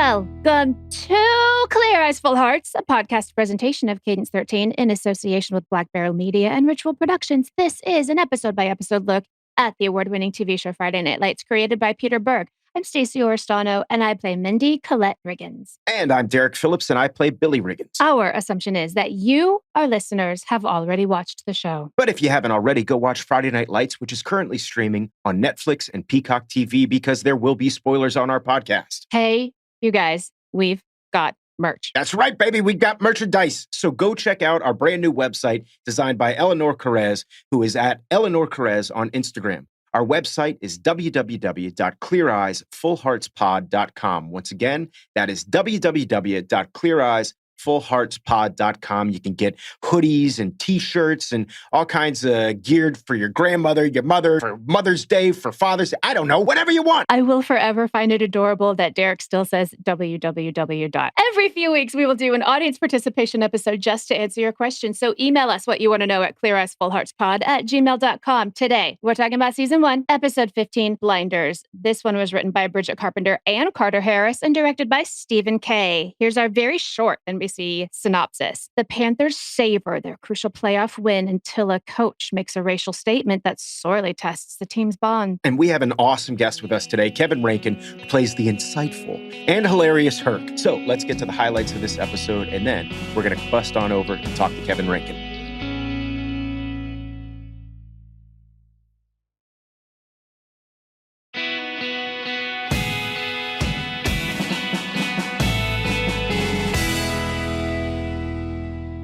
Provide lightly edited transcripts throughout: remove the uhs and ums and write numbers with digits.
Welcome to Clear Eyes, Full Hearts, a podcast presentation of Cadence 13 in association with Black Barrel Media and Ritual Productions. This is an episode-by-episode look at the award-winning TV show Friday Night Lights, created by Peter Berg. I'm Stacey Oristano, and I play Mindy Colette Riggins. And I'm Derek Phillips, and I play Billy Riggins. Our assumption is that you, our listeners, have already watched the show. But if you haven't already, go watch Friday Night Lights, which is currently streaming on Netflix and Peacock TV, because there will be spoilers on our podcast. Hey, you guys, we've got merch. That's right, baby. We got merchandise. So go check out our brand new website designed by Eleanor Carrez, who is at Eleanor Carrez on Instagram. Our website is www.cleareyesfullheartspod.com. Once again, that is www.cleareyesfullheartspod.com. You can get hoodies and t-shirts and all kinds of gear for your grandmother, your mother, for Mother's Day, for Father's Day. I don't know, whatever you want. I will forever find it adorable that Derek still says www. Every few weeks, we will do an audience participation episode just to answer your questions. So email us what you want to know at cleareyesfullheartspod@gmail.com. Today, we're talking about season 1, episode 15, Blinders. This one was written by Bridget Carpenter and Carter Harris and directed by Stephen Kay. Here's our very short NBC synopsis. The Panthers savor their crucial playoff win until a coach makes a racial statement that sorely tests the team's bond. And we have an awesome guest with us today, Kevin Rankin, who plays the insightful and hilarious Herc. So let's get to the highlights of this episode, and then we're going to bust on over and talk to Kevin Rankin.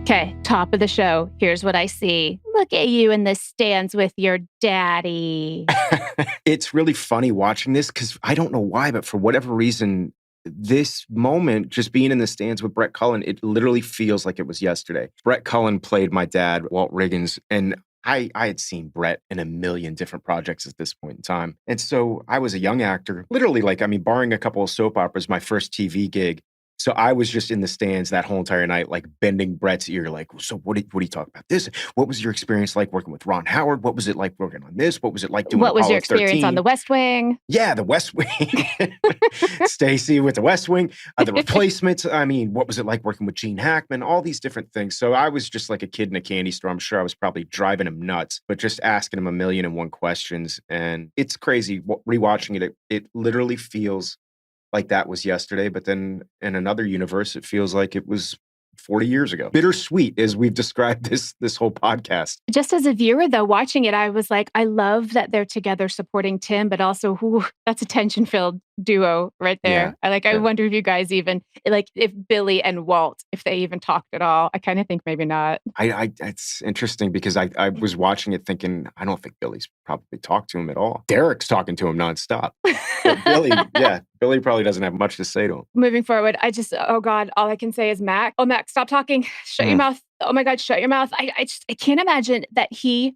Okay, top of the show. Here's what I see. Look at you in the stands with your daddy. It's really funny watching this because I don't know why, but for whatever reason, this moment, just being in the stands with Brett Cullen, it literally feels like it was yesterday. Brett Cullen played my dad, Walt Riggins, and I had seen Brett in a million different projects at this point in time. And so I was a young actor, literally barring a couple of soap operas, my first TV gig. So I was just in the stands that whole entire night, like bending Brett's ear, like, so what do you talk about this? What was your experience like working with Ron Howard? What was it like working on this? What was it like doing What was Apollo your experience 13? on The West Wing? Yeah, The West Wing. Stacey with The West Wing. The Replacements. I mean, what was it like working with Gene Hackman? All these different things. So I was just like a kid in a candy store. I'm sure I was probably driving him nuts, but just asking him 1,000,001 questions. And it's crazy. Rewatching it, it literally feels like that was yesterday, but then in another universe, it feels like it was 40 years ago. Bittersweet, as we've described this whole podcast. Just as a viewer, though, watching it, I was like, I love that they're together supporting Tim, but also, that's a tension-filled duo right there. Yeah, I wonder if you guys even, if Billy and Walt, if they even talked at all. I kind of think maybe not. It's interesting because I was watching it thinking, I don't think Billy's probably talked to him at all. Derek's talking to him nonstop. But Billy probably doesn't have much to say to him. Moving forward, oh God, all I can say is Mac. Oh, Mac, stop talking. Shut your mouth. Oh my God, shut your mouth. I can't imagine that I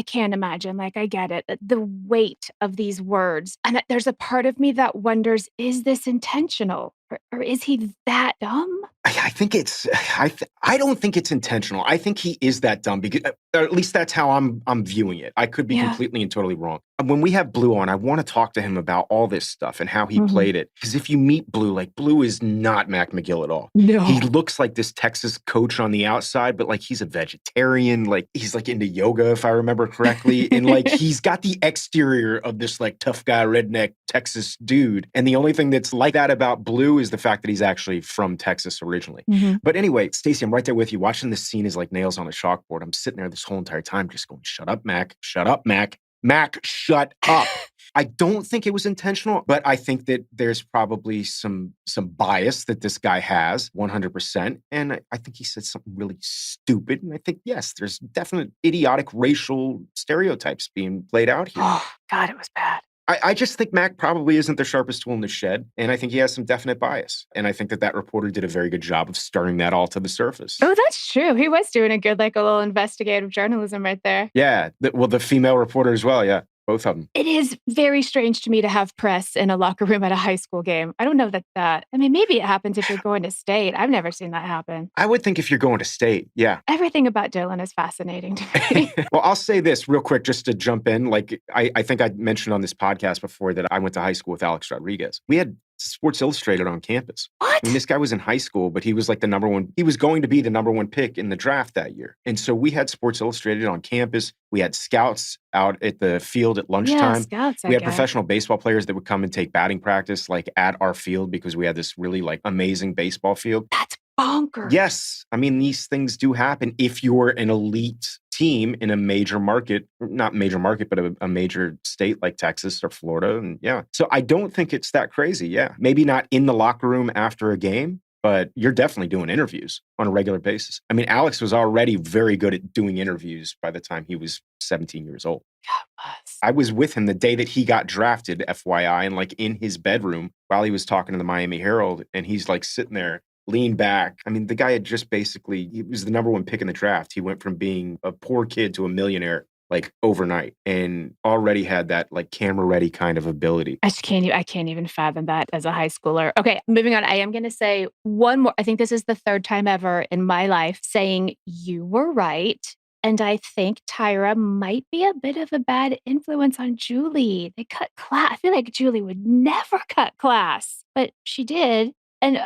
can't imagine, I get it, the weight of these words. And there's a part of me that wonders, is this intentional? Or is he that dumb? I think I don't think it's intentional. I think he is that dumb, because, or at least that's how I'm viewing it. I could be completely and totally wrong. When we have Blue on, I want to talk to him about all this stuff and how he played it. Because if you meet Blue, Blue is not Mac McGill at all. No. He looks like this Texas coach on the outside, but he's a vegetarian. He's into yoga, if I remember correctly. And he's got the exterior of this tough guy, redneck Texas dude. And the only thing that's like that about Blue is the fact that he's actually from Texas originally. But anyway, Stacey, I'm right there with you. Watching this scene is like nails on a chalkboard. I'm sitting there this whole entire time just going, shut up, Mac. Shut up, Mac. Mac, shut up. I don't think it was intentional, but I think that there's probably some bias that this guy has, 100%. And I think he said something really stupid. And I think, yes, there's definite idiotic racial stereotypes being played out here. Oh, God, it was bad. I just think Mac probably isn't the sharpest tool in the shed, and I think he has some definite bias. And I think that reporter did a very good job of stirring that all to the surface. Oh, that's true. He was doing a good, a little investigative journalism right there. Yeah. The female reporter as well, yeah. Both of them. It is very strange to me to have press in a locker room at a high school game. I don't know maybe it happens if you're going to state. I've never seen that happen. I would think if you're going to state, yeah. Everything about Dylan is fascinating to me. Well, I'll say this real quick just to jump in. I think I mentioned on this podcast before that I went to high school with Alex Rodriguez. We had Sports Illustrated on campus. What? I mean, this guy was in high school, but he was like he was going to be the number one pick in the draft that year. And so we had Sports Illustrated on campus. We had scouts out at the field at lunchtime. Yeah, scouts, we had professional baseball players that would come and take batting practice like at our field because we had this really like amazing baseball field. That's bonkers. Yes. I mean, these things do happen if you're an elite team in a major market, not major market, but a major state like Texas or Florida. And yeah. So I don't think it's that crazy. Yeah. Maybe not in the locker room after a game, but you're definitely doing interviews on a regular basis. I mean, Alex was already very good at doing interviews by the time he was 17 years old. I was with him the day that he got drafted, FYI, and like in his bedroom while he was talking to the Miami Herald, and he's like sitting there, leaned back. I mean, the guy had just he was the number one pick in the draft. He went from being a poor kid to a millionaire like overnight and already had that like camera ready kind of ability. I can't even fathom that as a high schooler. Okay, moving on. I am going to say one more. I think this is the third time ever in my life saying you were right. And I think Tyra might be a bit of a bad influence on Julie. They cut class. I feel like Julie would never cut class, but she did. And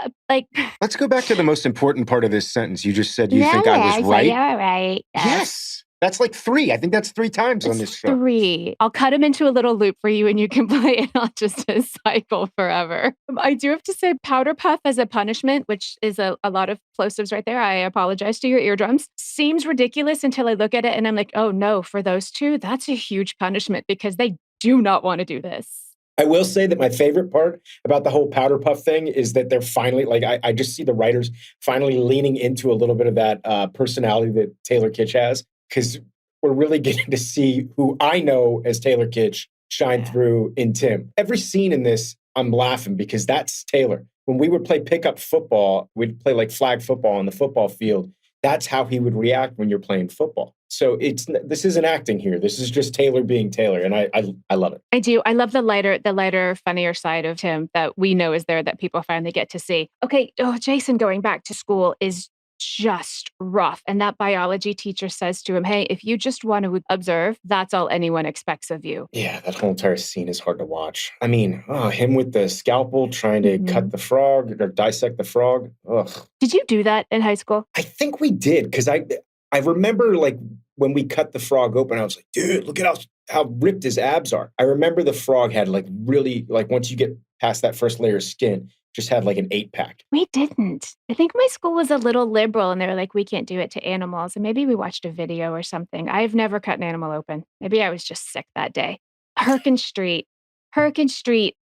let's go back to the most important part of this sentence. You just said you think I was right. You're right. Yes. That's like 3. I think that's 3 times on this show. 3. I'll cut him into a little loop for you and you can play it on just a cycle forever. I do have to say powder puff as a punishment, which is a lot of plosives right there. I apologize to your eardrums. Seems ridiculous until I look at it and I'm like, oh no, for those 2, that's a huge punishment because they do not want to do this. I will say that my favorite part about the whole powder puff thing is that they're finally, like, I just see the writers finally leaning into a little bit of that personality that Taylor Kitsch has, because we're really getting to see who I know as Taylor Kitsch shine through in Tim. Every scene in this, I'm laughing because that's Taylor. When we would play pickup football, we'd play like flag football on the football field. That's how he would react when you're playing football. So this isn't acting here. This is just Taylor being Taylor, and I love it. I do. I love the lighter, funnier side of him that we know is there that people finally get to see. Okay, Jason going back to school is just rough. And that biology teacher says to him, hey, if you just want to observe, that's all anyone expects of you. Yeah, that whole entire scene is hard to watch. I mean, him with the scalpel trying to cut the frog or dissect the frog. Ugh. Did you do that in high school? I think we did, because I remember like when we cut the frog open, I was like, dude, look at how ripped his abs are. I remember the frog had like really, like once you get past that first layer of skin, just had like an 8-pack. We didn't. I think my school was a little liberal and they were like, we can't do it to animals. And maybe we watched a video or something. I've never cut an animal open. Maybe I was just sick that day. Perkin Street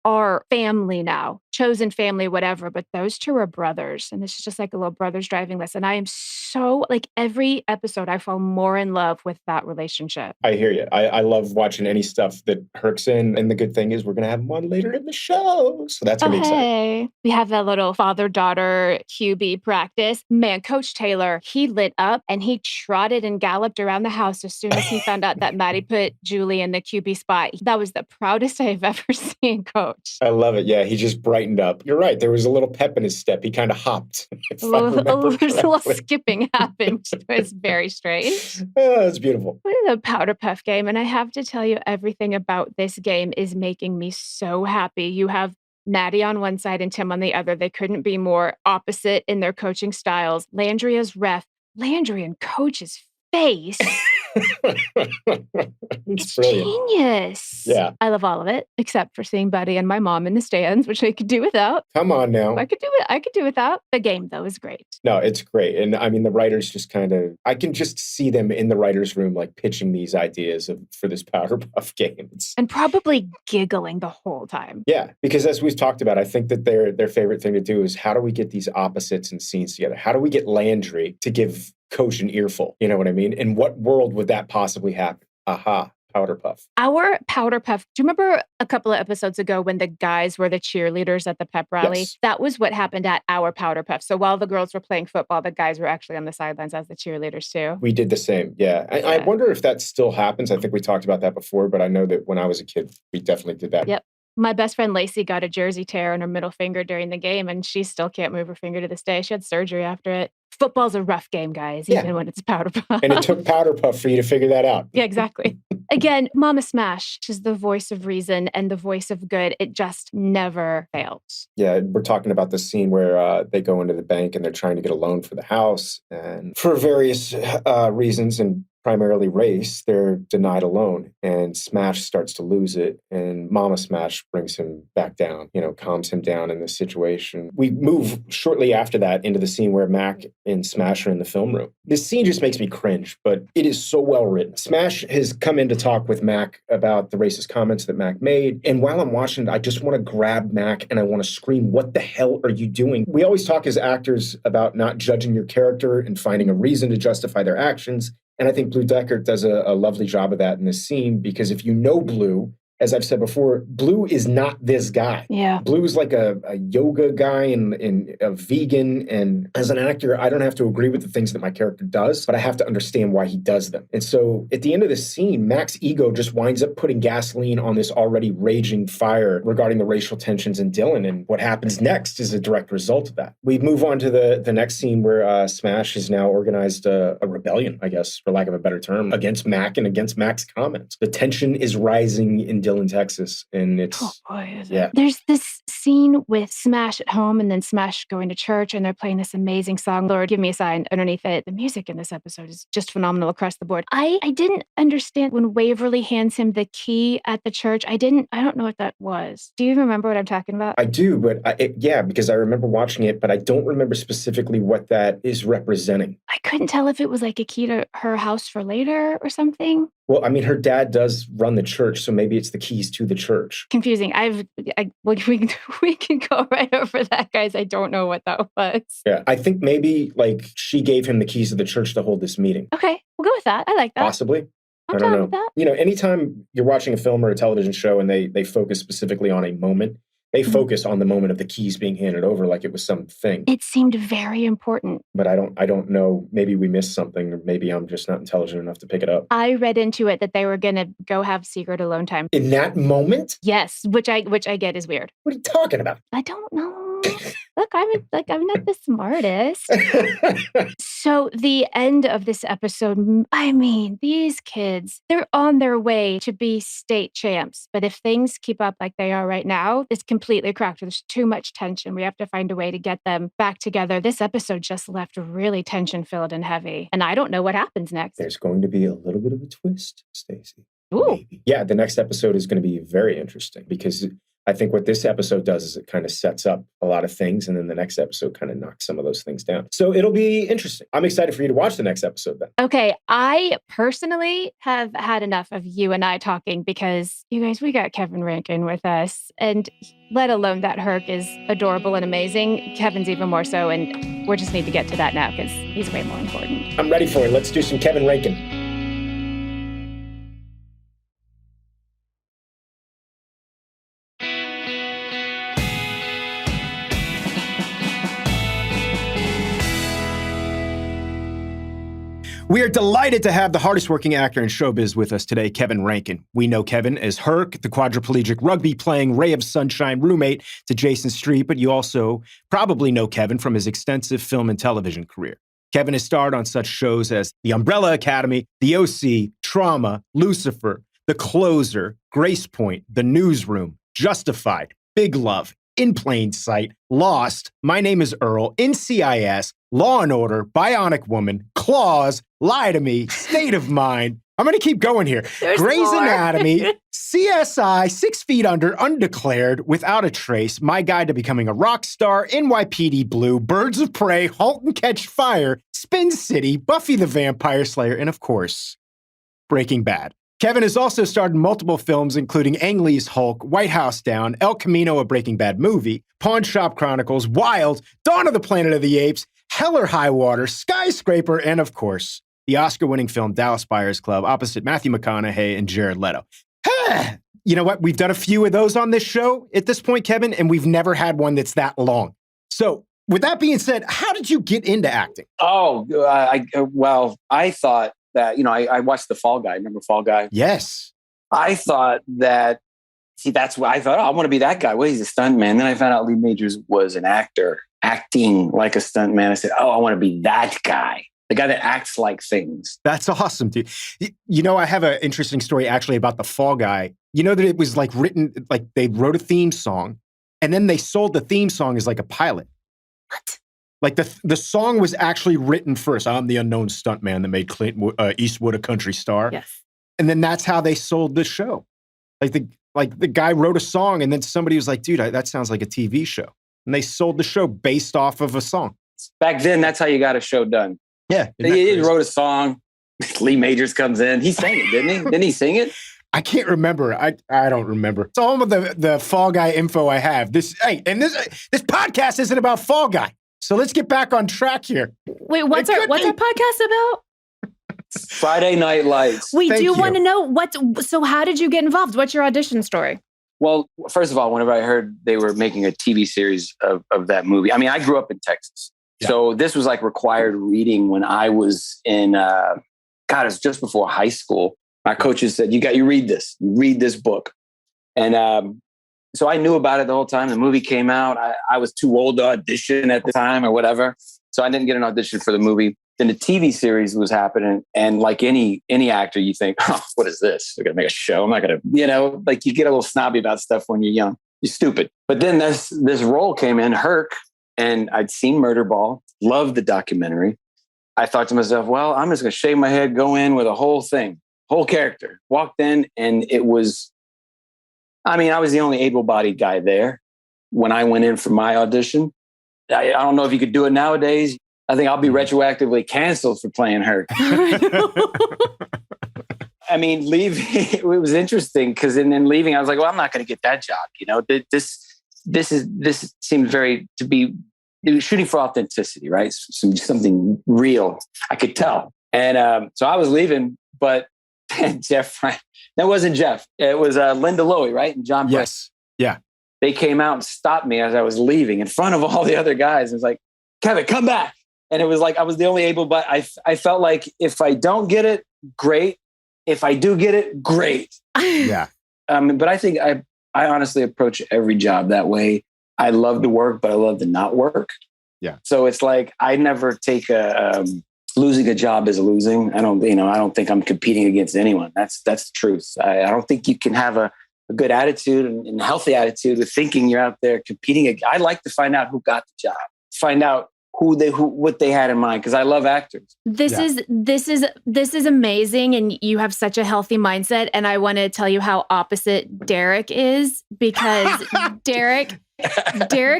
are family now, chosen family, whatever, but those 2 are brothers. And this is just like a little brother's driving list. And I am so like every episode, I fall more in love with that relationship. I hear you. I love watching any stuff that Herc's in. And the good thing is we're going to have him on later in the show. So that's going to be exciting. We have that little father-daughter QB practice. Man, Coach Taylor, he lit up and he trotted and galloped around the house as soon as he found out that Maddie put Julie in the QB spot. That was the proudest I've ever seen Coach. I love it. Yeah, he just brightened up. You're right. There was a little pep in his step. He kind of hopped. There's a little skipping happened. It was very strange. Oh, it's beautiful. The powder puff game. And I have to tell you, everything about this game is making me so happy. You have Maddie on one side and Tim on the other. They couldn't be more opposite in their coaching styles. Landria's ref. Landry and Coach's face. It's brilliant. Genius. Yeah. I love all of it, except for seeing Buddy and my mom in the stands, which I could do without. Come on now. I could do without. The game, though, is great. No, it's great. And I mean, the writers just I can just see them in the writer's room, like pitching these ideas for this Powder Puff game. And probably giggling the whole time. Yeah, because as we've talked about, I think that their favorite thing to do is how do we get these opposites and scenes together? How do we get Landry to give Coach an earful? You know what I mean? In what world would that possibly happen? Aha, Powder Puff. Our Powder Puff. Do you remember a couple of episodes ago when the guys were the cheerleaders at the pep rally? Yes. That was what happened at our Powder Puff. So while the girls were playing football, the guys were actually on the sidelines as the cheerleaders too. We did the same. Yeah. I wonder if that still happens. I think we talked about that before, but I know that when I was a kid, we definitely did that. Yep. My best friend Lacey got a jersey tear on her middle finger during the game, and she still can't move her finger to this day. She had surgery after it. Football's a rough game, guys, even when it's Powder Puff. And it took Powder Puff for you to figure that out. Yeah, exactly. Again, Mama Smash is the voice of reason and the voice of good. It just never fails. Yeah, we're talking about the scene where they go into the bank and they're trying to get a loan for the house. And for various reasons, and primarily race, they're denied a loan. And Smash starts to lose it. And Mama Smash brings him back down, calms him down in this situation. We move shortly after that into the scene where Mac and Smash are in the film room. This scene just makes me cringe, but it is so well written. Smash has come in to talk with Mac about the racist comments that Mac made. And while I'm watching it, I just want to grab Mac and I want to scream, "What the hell are you doing?" We always talk as actors about not judging your character and finding a reason to justify their actions. And I think Blue Deckard does a lovely job of that in this scene, because if you know Blue, as I've said before, Blue is not this guy. Yeah. Blue is like a yoga guy and a vegan. And as an actor, I don't have to agree with the things that my character does, but I have to understand why he does them. And so at the end of this scene, Mac's ego just winds up putting gasoline on this already raging fire regarding the racial tensions in Dylan. And what happens next is a direct result of that. We move on to the next scene where Smash has now organized a rebellion, I guess, for lack of a better term, against Mac and against Mac's comments. The tension is rising in Dillon, Texas, and it's There's this scene with Smash at home and then Smash going to church, and they're playing this amazing song, "Lord, Give Me a Sign," underneath it. The music in this episode is just phenomenal across the board. I didn't understand when Waverly hands him the key at the church. I don't know what that was. Do you remember what I'm talking about? I do, but because I remember watching it, but I don't remember specifically what that is representing. I couldn't tell if it was like a key to her house for later or something. Well, I mean, her dad does run the church, so maybe it's the keys to the church. Confusing. We can go right over that, guys. I don't know what that was. Yeah, I think maybe like she gave him the keys to the church to hold this meeting. Okay, we'll go with that. I like that. Possibly. I'm I don't down know. with that. Anytime you're watching a film or a television show and they focus specifically on a moment, they focus on the moment of the keys being handed over like it was something. It seemed very important. But I don't know. Maybe we missed something, or maybe I'm just not intelligent enough to pick it up. I read into it that they were going to go have secret alone time. In that moment? Yes, which I get is weird. What are you talking about? I don't know. Look, I'm not the smartest. So the end of this episode, I mean, these kids, they're on their way to be state champs. But if things keep up like they are right now, it's completely cracked. There's too much tension. We have to find a way to get them back together. This episode just left really tension-filled and heavy. And I don't know what happens next. There's going to be a little bit of a twist, Stacey. Ooh. Maybe. Yeah, the next episode is going to be very interesting, because I think what this episode does is it kind of sets up a lot of things, and then the next episode kind of knocks some of those things down. So it'll be interesting. I'm excited for you to watch the next episode then. Okay, I personally have had enough of you and I talking, because you guys, we got Kevin Rankin with us, and let alone that Herc is adorable and amazing. Kevin's even more so, and we just need to get to that now because he's way more important. I'm ready for it. Let's do some Kevin Rankin. We are delighted to have the hardest working actor in showbiz with us today, Kevin Rankin. We know Kevin as Herc, the quadriplegic rugby-playing ray of sunshine roommate to Jason Street, but you also probably know Kevin from his extensive film and television career. Kevin has starred on such shows as The Umbrella Academy, The OC, Trauma, Lucifer, The Closer, Grace Point, The Newsroom, Justified, Big Love, In Plain Sight, Lost, My Name is Earl, NCIS, Law and Order, Bionic Woman, Claws, Lie to Me, State of Mind. I'm going to keep going here. There's Grey's more. Anatomy, CSI, 6 Feet Under, Undeclared, Without a Trace, My Guide to Becoming a Rock Star, NYPD Blue, Birds of Prey, Halt and Catch Fire, Spin City, Buffy the Vampire Slayer, and of course, Breaking Bad. Kevin has also starred in multiple films, including Ang Lee's Hulk, White House Down, El Camino, a Breaking Bad movie, Pawn Shop Chronicles, Wild, Dawn of the Planet of the Apes, Hell or High Water, Skyscraper, and of course, the Oscar-winning film Dallas Buyers Club opposite Matthew McConaughey and Jared Leto. You know what? We've done a few of those on this show at this point, Kevin, and we've never had one that's that long. So with that being said, how did you get into acting? I thought that, I watched The Fall Guy. Remember Fall Guy? Yes. I thought that, that's what I thought. I want to be that guy. Well, he's a stuntman. Then I found out Lee Majors was an actor, acting like a stuntman. I said, I want to be that guy. the guy that acts like things. That's awesome, dude. You know, I have an interesting story actually about the Fall Guy. You know that it was like written, like they wrote a theme song and then they sold the theme song as like a pilot. What? Like the song was actually written first. I'm the unknown stuntman that made Clint Eastwood a country star. Yes. And then that's how they sold the show. Like the guy wrote a song and then somebody was like, dude, that sounds like a TV show. And they sold the show based off of a song. Back then, that's how you got a show done. Yeah. He wrote a song. Lee Majors comes in. He sang it, didn't he? Didn't he sing it? I can't remember. I don't remember. It's all of the Fall Guy info I have. This podcast isn't about Fall Guy. So let's get back on track here. Wait, what's our podcast about? Friday Night Lights. We do want to know so how did you get involved? What's your audition story? Well, first of all, whenever I heard they were making a TV series of that movie, I mean, I grew up in Texas. Yeah. So this was like required reading when I was in, it was just before high school. My coaches said, you read this book. And so I knew about it the whole time. The movie came out. I was too old to audition at the time or whatever. So I didn't get an audition for the movie. Then the TV series was happening. And like any actor, you think, oh, what is this? They're going to make a show. I'm not going to, like you get a little snobby about stuff when you're young. You're stupid. But then this role came in, Herc, and I'd seen Murderball, loved the documentary. I thought to myself, well, I'm just going to shave my head, go in with a whole thing, whole character. Walked in and it was, I was the only able-bodied guy there when I went in for my audition. I don't know if you could do it nowadays. I think I'll be retroactively canceled for playing her. Leaving, it was interesting because in leaving, I was like, well, I'm not going to get that job. You know, this seemed it was shooting for authenticity, right? Something real. I could tell. And so I was leaving, but Jeff, that wasn't Jeff. It was Linda Lowy, right? And John. Yes. Yeah. They came out and stopped me as I was leaving in front of all the other guys. It was like, Kevin, come back. And it was like, I was the only able, but I felt like if I don't get it, great. If I do get it, great. Yeah. But I think I honestly approach every job that way. I love to work, but I love to not work. Yeah. So it's like, I never take losing a job as losing. I don't think I'm competing against anyone. That's the truth. I don't think you can have a good attitude and a healthy attitude with thinking you're out there competing. I like to find out who got the job, find out what they had in mind, because I love actors. This is amazing, and you have such a healthy mindset. And I want to tell you how opposite Derek is, because Derek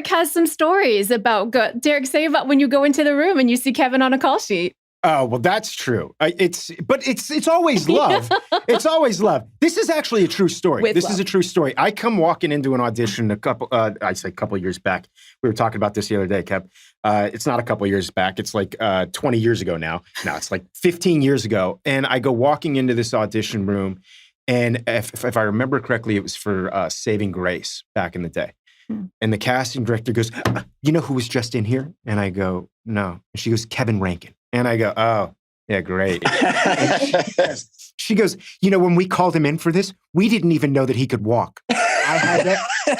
has some stories about Derek, say about when you go into the room and you see Kevin on a call sheet. Oh, well, that's true. It's always love. It's always love. This is actually a true story. This is a true story. I come walking into an audition a couple years back. We were talking about this the other day, Kev. It's not a couple years back. It's like 20 years ago now. No, it's like 15 years ago. And I go walking into this audition room. And if I remember correctly, it was for Saving Grace back in the day. And the casting director goes, you know who was just in here? And I go, no. And she goes, Kevin Rankin. And I go, oh, yeah, great. She goes, you know, when we called him in for this, we didn't even know that he could walk. I had that.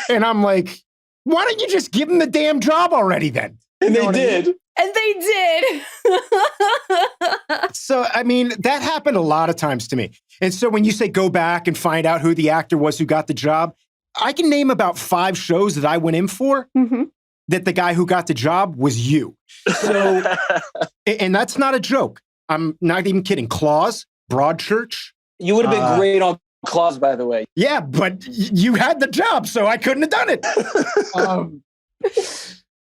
And I'm like, why don't you just give him the damn job already then? And they did. And they did. So, that happened a lot of times to me. And so when you say go back and find out who the actor was who got the job, I can name about 5 shows that I went in for that the guy who got the job was you. So, and that's not a joke. I'm not even kidding. Claus, Broadchurch. You would have been great on Claus, by the way. Yeah, but you had the job, so I couldn't have done it.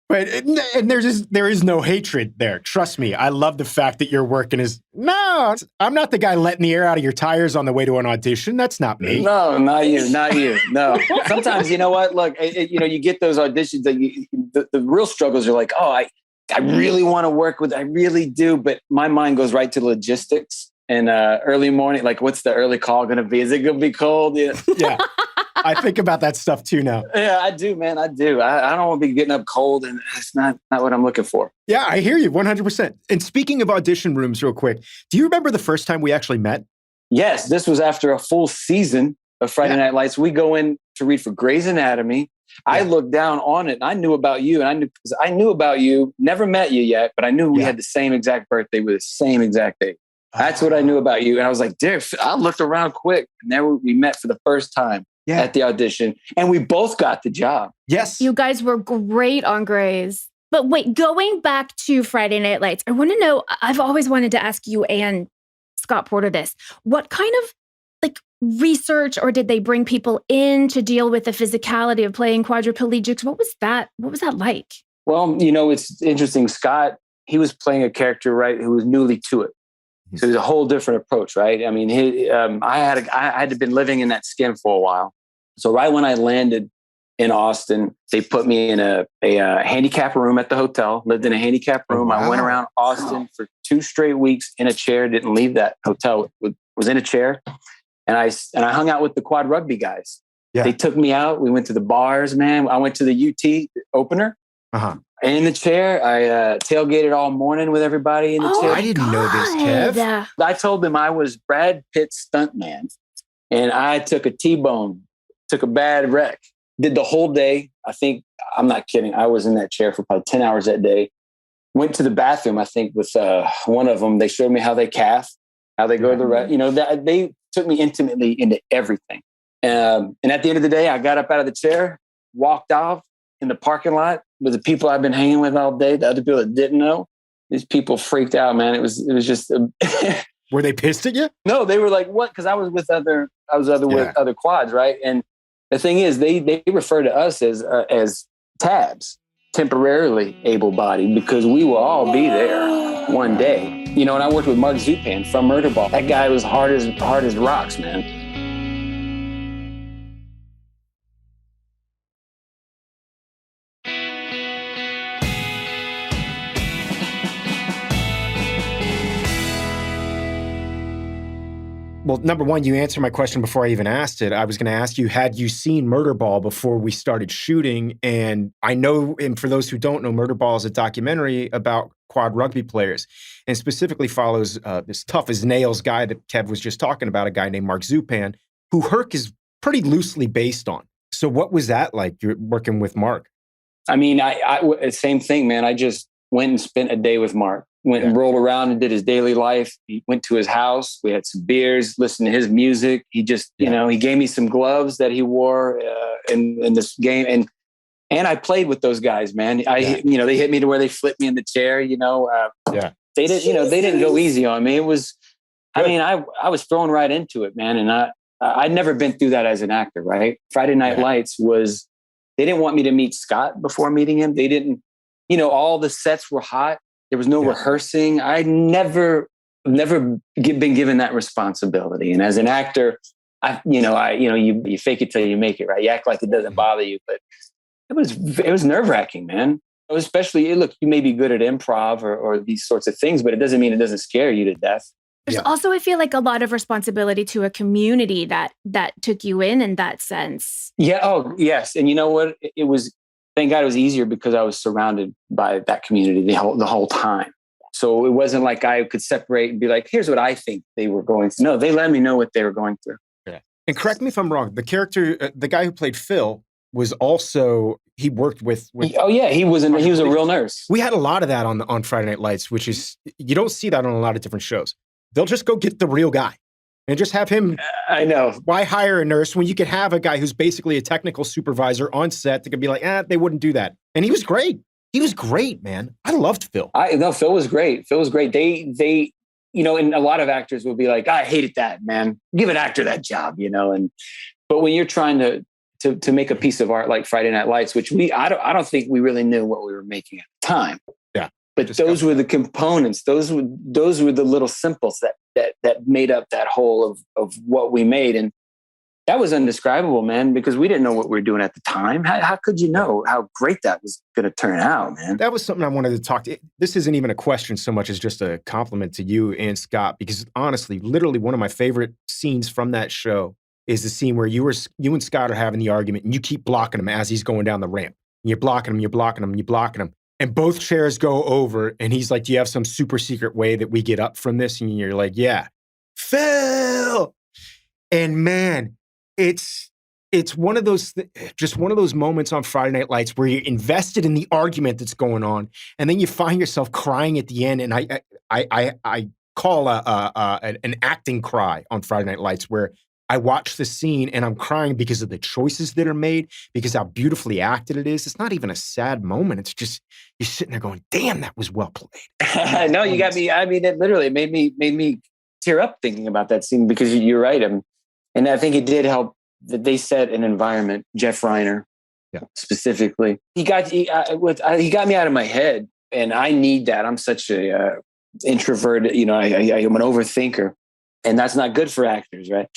But there is no hatred there. Trust me. I love the fact that you're working no, I'm not the guy letting the air out of your tires on the way to an audition. That's not me. No, not you. No. Sometimes, you know what? Look, you get those auditions that the real struggles are like, oh, I really want to work with, I really do. But my mind goes right to logistics and early morning. Like, what's the early call going to be? Is it going to be cold? Yeah. I think about that stuff too now. Yeah, I do, man. I do. I don't want to be getting up cold, and that's not what I'm looking for. Yeah, I hear you 100%. And speaking of audition rooms real quick, do you remember the first time we actually met? Yes, this was after a full season of Friday Night Lights. We go in to read for Grey's Anatomy. I looked down on it and I knew about you, and I knew about you, never met you yet, but I knew we had the same exact birthday with the same exact date. That's what I knew about you. And I was like, Derek, I looked around quick, and there we met for the first time at the audition, and we both got the job. Yes. You guys were great on Grey's. But wait, going back to Friday Night Lights, I want to know, I've always wanted to ask you and Scott Porter this. What kind of research, or did they bring people in to deal with the physicality of playing quadriplegics? What was that like? Well, it's interesting. Scott, he was playing a character, right, who was newly to it. So it was a whole different approach, right? I mean, I had been living in that skin for a while. So right when I landed in Austin, they put me in a handicap room at the hotel, lived in a handicap room. I went around Austin for 2 straight weeks in a chair, didn't leave that hotel, was in a chair. And I hung out with the quad rugby guys. Yeah. They took me out. We went to the bars, man. I went to the UT opener. In the chair. I tailgated all morning with everybody in the chair. I didn't know this, Kev. I told them I was Brad Pitt's stuntman. And I took a T-bone, took a bad wreck, did the whole day. I think, I'm not kidding, I was in that chair for probably 10 hours that day. Went to the bathroom, I think, with one of them. They showed me how they calf, how they go to the rest. They took me intimately into everything. And at the end of the day, I got up out of the chair, walked off in the parking lot with the people I've been hanging with all day, the other people that didn't know. These people freaked out, man. It was just... Were they pissed at you? No, they were like, what? Because I was with other quads, right? And the thing is, they refer to us as tabs, temporarily able-bodied, because we will all be there one day. And I worked with Mark Zupan from Murderball. That guy was hard as rocks, man. Well, number one, you answered my question before I even asked it. I was going to ask you, had you seen Murderball before we started shooting? And I know, and for those who don't know, Murderball is a documentary about quad rugby players, and specifically follows this tough as nails guy that Kev was just talking about, a guy named Mark Zupan, who Herc is pretty loosely based on. So what was that like, you're working with Mark? I mean, I same thing, man. I just went and spent a day with Mark. Went and rolled around and did his daily life. He went to his house. We had some beers, listened to his music. He just, he gave me some gloves that he wore in this game. And I played with those guys, man. They hit me to where they flipped me in the chair, They didn't, they didn't go easy on me. It was, I was thrown right into it, man. And I'd never been through that as an actor, right? Friday Night Lights they didn't want me to meet Scott before meeting him. They didn't, all the sets were hot. There was no rehearsing. I never been given that responsibility. And as an actor, you fake it till you make it, right? You act like it doesn't bother you, but it was nerve-wracking, man. Especially, look, you may be good at improv or these sorts of things, but it doesn't mean it doesn't scare you to death. There's also, I feel like, a lot of responsibility to a community that took you in that sense. Yeah. Oh, yes. And you know what? It was. Thank God it was easier because I was surrounded by that community the whole time. So it wasn't like I could separate and be like, here's what I think they were going through. No, they let me know what they were going through. Yeah. And correct me if I'm wrong. The character, the guy who played Phil, was also, he worked with oh yeah, he was a real nurse. We had a lot of that on Friday Night Lights, which is, you don't see that on a lot of different shows. They'll just go get the real guy and just have him. I know. Why hire a nurse when you could have a guy who's basically a technical supervisor on set that could be like, they wouldn't do that. And he was great. He was great, man. I loved Phil. Phil was great. Phil was great. They, and a lot of actors will be like, I hated that, man. Give an actor that job, but when you're trying to make a piece of art like Friday Night Lights, which I don't think we really knew what we were making at the time. Yeah. But those were the components. Those were the little simples that made up that whole of what we made. And that was indescribable, man, because we didn't know what we were doing at the time. How could you know how great that was going to turn out, man? That was something I wanted to talk to. This isn't even a question so much as just a compliment to you and Scott, because honestly, literally one of my favorite scenes from that show is the scene where you and Scott are having the argument and you keep blocking him as he's going down the ramp. And you're blocking him, you're blocking him, you're blocking him. And both chairs go over and he's like, do you have some super secret way that we get up from this? And you're like, yeah. Phil! And man, it's it's one of those, just one of those moments on Friday Night Lights where you're invested in the argument that's going on, and then you find yourself crying at the end. And I call an acting cry on Friday Night Lights, where I watch the scene and I'm crying because of the choices that are made, because how beautifully acted it is. It's not even a sad moment. It's just, you're sitting there going, damn, that was well played. No, you got me. I mean, it literally made me tear up thinking about that scene, because you're right. And I think it did help that they set an environment. Jeff Reiner, specifically, he got me out of my head, and I need that. I'm such a introvert. I'm an overthinker, and that's not good for actors, right?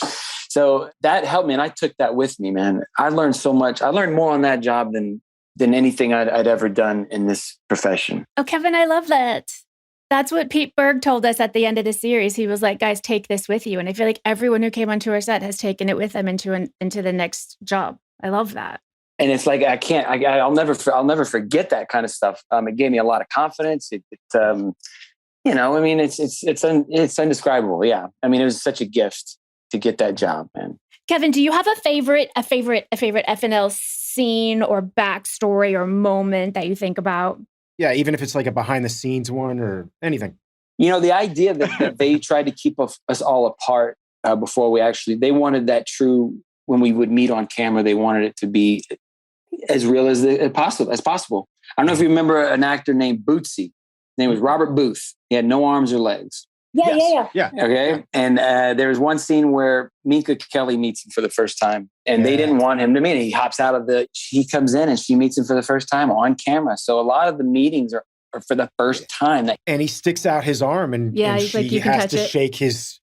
So that helped me, and I took that with me, man. I learned so much. I learned more on that job than anything I'd ever done in this profession. Oh, Kevin, I love that. That's what Pete Berg told us at the end of the series. He was like, guys, take this with you. And I feel like everyone who came onto our set has taken it with them into the next job. I love that. And it's like, I'll never forget that kind of stuff. It gave me a lot of confidence. It's indescribable. Yeah. I mean, it was such a gift to get that job, man. Kevin, do you have a favorite FNL scene or backstory or moment that you think about? Yeah, even if it's like a behind the scenes one or anything. The idea that they tried to keep us all apart before they wanted that true, when we would meet on camera, they wanted it to be as real as possible. I don't know if you remember an actor named Bootsy. His name was Robert Booth. He had no arms or legs. Yeah. Okay. And there was one scene where Minka Kelly meets him for the first time, and they didn't want him to meet him. He comes in and she meets him for the first time on camera. So a lot of the meetings are for the first time. And he sticks out his arm, and he's she like, you can has touch to it. Shake his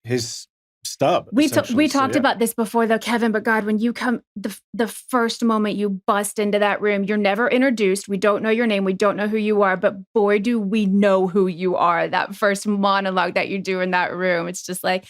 stub. We talked about this before, though, Kevin, but God, when you come, the first moment you bust into that room, you're never introduced. We don't know your name. We don't know who you are, but boy, do we know who you are. That first monologue that you do in that room, it's just like...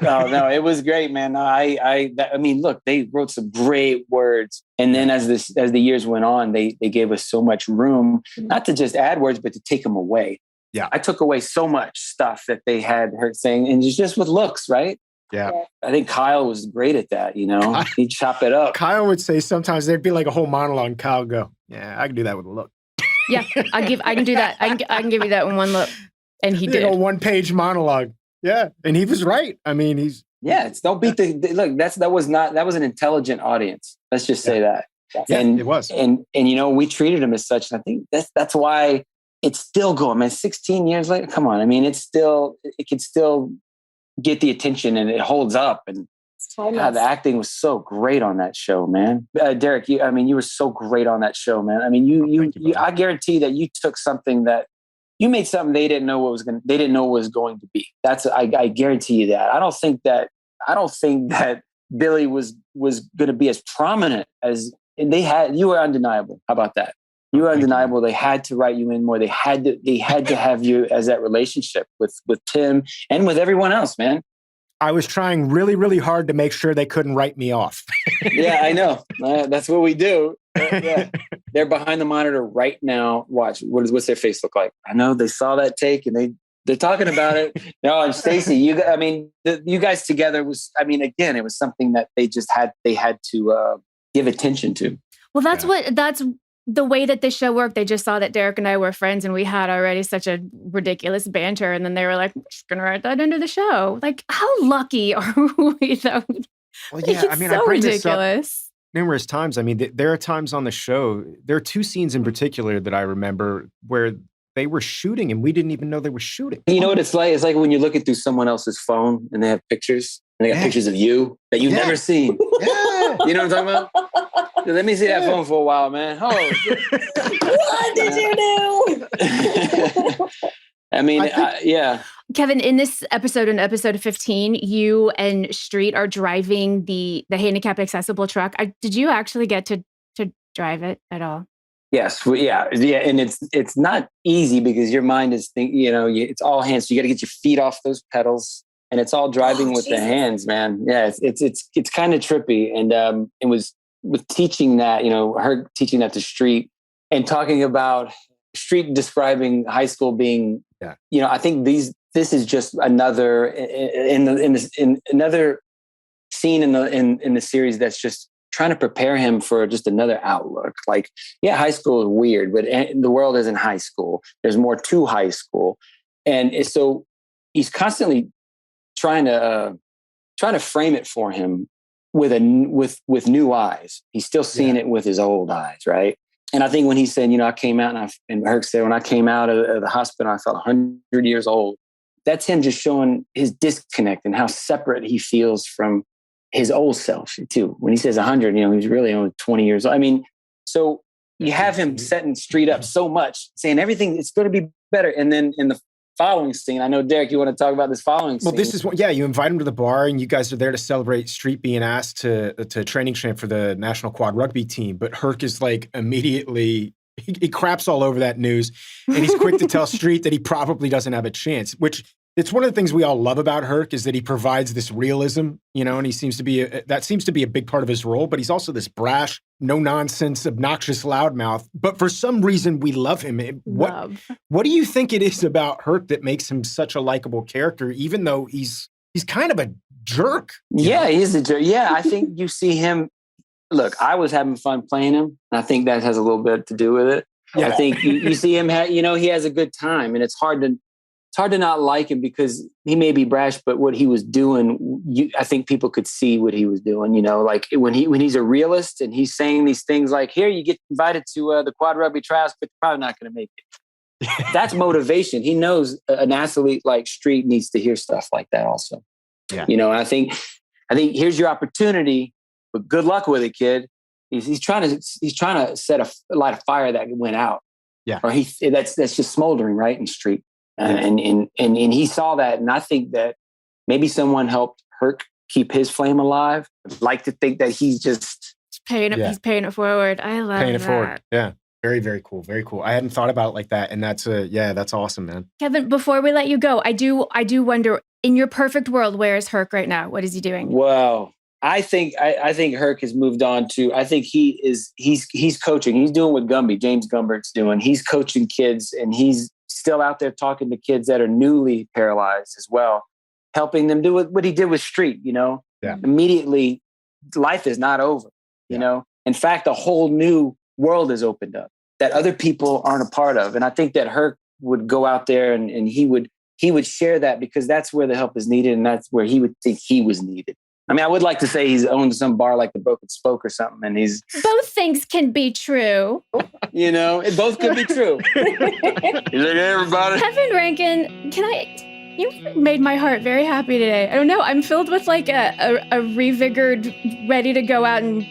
No, it was great, man. I mean, look, they wrote some great words. And then as the years went on, they gave us so much room, not to just add words, but to take them away. Yeah. I took away so much stuff that they had her saying, and just with looks, right? Yeah. I think Kyle was great at that, He'd chop it up. Kyle would say sometimes there'd be like a whole monologue, and Kyle would go, yeah, I can do that with a look. Yeah, I can do that. I can give you that in one look. And he did. A 1-page monologue. Yeah. And he was right. I mean, don't beat look, that was an intelligent audience. Let's just say that. Yeah, and it was. And we treated him as such. And I think that's why it's still going, man. 16 years later, come on. I mean, it can still get the attention, and it holds up. And the acting was so great on that show, man. Derek, you were so great on that show, man. I mean, I guarantee that you took something that you made something they didn't know was going to be. I guarantee you that. I don't think that Billy was going to be as prominent as they had. You were undeniable. How about that? You were undeniable. They had to write you in more. They had to have you as that relationship with Tim and with everyone else, man. I was trying really, really hard to make sure they couldn't write me off. Yeah, I know. That's what we do. Yeah. They're behind the monitor right now. Watch. What's their face look like? I know they saw that take and they're talking about it. No, and Stacey, you guys together was, again, it was something that they had to give attention to. Well, that's the way that this show worked. They just saw that Derek and I were friends, and we had already such a ridiculous banter. And then they were like, we're just going to write that into the show. Like, how lucky are we, though? Well, yeah, it's so ridiculous. Numerous times. I mean, there are times on the show, there are 2 scenes in particular that I remember where they were shooting and we didn't even know they were shooting. You know what it's like? It's like when you're looking through someone else's phone and they have pictures, and they got pictures of you that you've never seen. Yeah. You know what I'm talking about? Let me see that phone for a while, man. Oh, what did you do? Yeah. Kevin, in this episode, in episode 15, you and Street are driving the handicap accessible truck. Did you actually get to drive it at all? Yes. Yeah. And it's not easy because your mind is it's all hands. So you got to get your feet off those pedals, and it's all driving with the hands, man. Yeah. It's kind of trippy. And it was with teaching that, her teaching that to Street and talking about Street describing high school being, I think this is just another another scene in the series that's just trying to prepare him for just another outlook. Like, yeah, high school is weird, but the world isn't high school. There's more to high school. And so he's constantly trying to frame it for him with new eyes. He's still seeing it with his old eyes, right? And I think when he said, I came out, and Herc said, when I came out of the hospital, I felt 100 years old. That's him just showing his disconnect and how separate he feels from his old self too. When he says 100, he's really only 20 years old. I mean, so you have him setting Street up so much, saying everything, it's going to be better. And then in the following scene, I know, Derek, you want to talk about this following scene. Well, this is you invite him to the bar and you guys are there to celebrate Street being asked to training camp for the national quad rugby team. But Herc is like immediately, he craps all over that news and he's quick to tell Street that he probably doesn't have a chance, which it's one of the things we all love about Herc is that he provides this realism, and he seems to be that seems to be a big part of his role, but he's also this brash, no nonsense, obnoxious loudmouth. But for some reason, we love him. What do you think it is about Herc that makes him such a likable character, even though he's kind of a jerk? Yeah, he's a jerk. Yeah, I think you see him. Look, I was having fun playing him, and I think that has a little bit to do with it. Yeah. I think you see him, he has a good time, and it's hard to not like him because he may be brash, but what he was doing, I think people could see what he was doing, like when he's a realist and he's saying these things like, here, you get invited to the quad rugby trials, but you're probably not going to make it. That's motivation. He knows an athlete like Street needs to hear stuff like that also. Yeah. I think here's your opportunity, but good luck with it, kid. He's trying to light a fire that went out. Yeah. Or that's just smoldering right in Street. And he saw that. And I think that maybe someone helped Herc keep his flame alive. I'd like to think that he's just paying it forward. I love paying it that. forward. Yeah. Very, very cool. Very cool. I hadn't thought about it like that. And that's awesome, man. Kevin, before we let you go, I do wonder, in your perfect world, where is Herc right now? What is he doing? Well, I think Herc has moved on to, I think he's coaching. He's doing what James Gumbert's doing. He's coaching kids and he's still out there talking to kids that are newly paralyzed as well, helping them do what he did with Street, Yeah. Immediately, life is not over, In fact, a whole new world has opened up that other people aren't a part of. And I think that Herc would go out there and he would share that because that's where the help is needed and that's where he would think he was needed. I mean, I would like to say he's owned some bar like the Broken Spoke or something, and he's... Both things can be true. It both could be true. He's like, hey, everybody. Kevin Rankin, you made my heart very happy today. I don't know, I'm filled with like a revigored, ready to go out and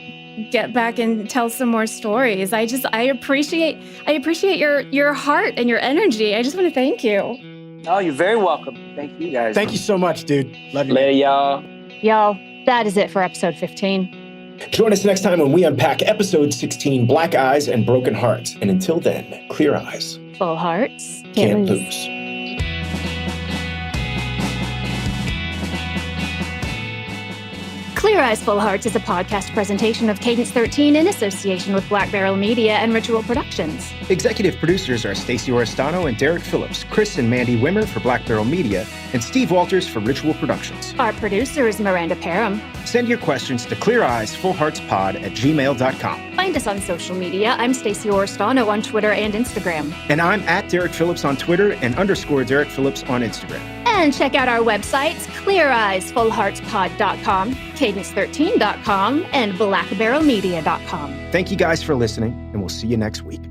get back and tell some more stories. I appreciate your heart and your energy. I just want to thank you. Oh, you're very welcome. Thank you, guys. Thank you so much, dude. Love you. Later, y'all. Y'all, that is it for episode 15. Join us next time when we unpack episode 16, Black Eyes and Broken Hearts. And until then, clear eyes. Full hearts. Can't lose. Clear Eyes, Full Hearts is a podcast presentation of Cadence 13 in association with Black Barrel Media and Ritual Productions. Executive producers are Stacey Oristano and Derek Phillips, Chris and Mandy Wimmer for Black Barrel Media, and Steve Walters for Ritual Productions. Our producer is Miranda Parham. Send your questions to cleareyesfullheartspod@gmail.com. Find us on social media. I'm Stacey Oristano on Twitter and Instagram. And I'm at Derek Phillips on Twitter and _Derek Phillips on Instagram. And check out our websites, cleareyesfullheartspod.com, cadence13.com, and blackbarrelmedia.com. Thank you guys for listening, and we'll see you next week.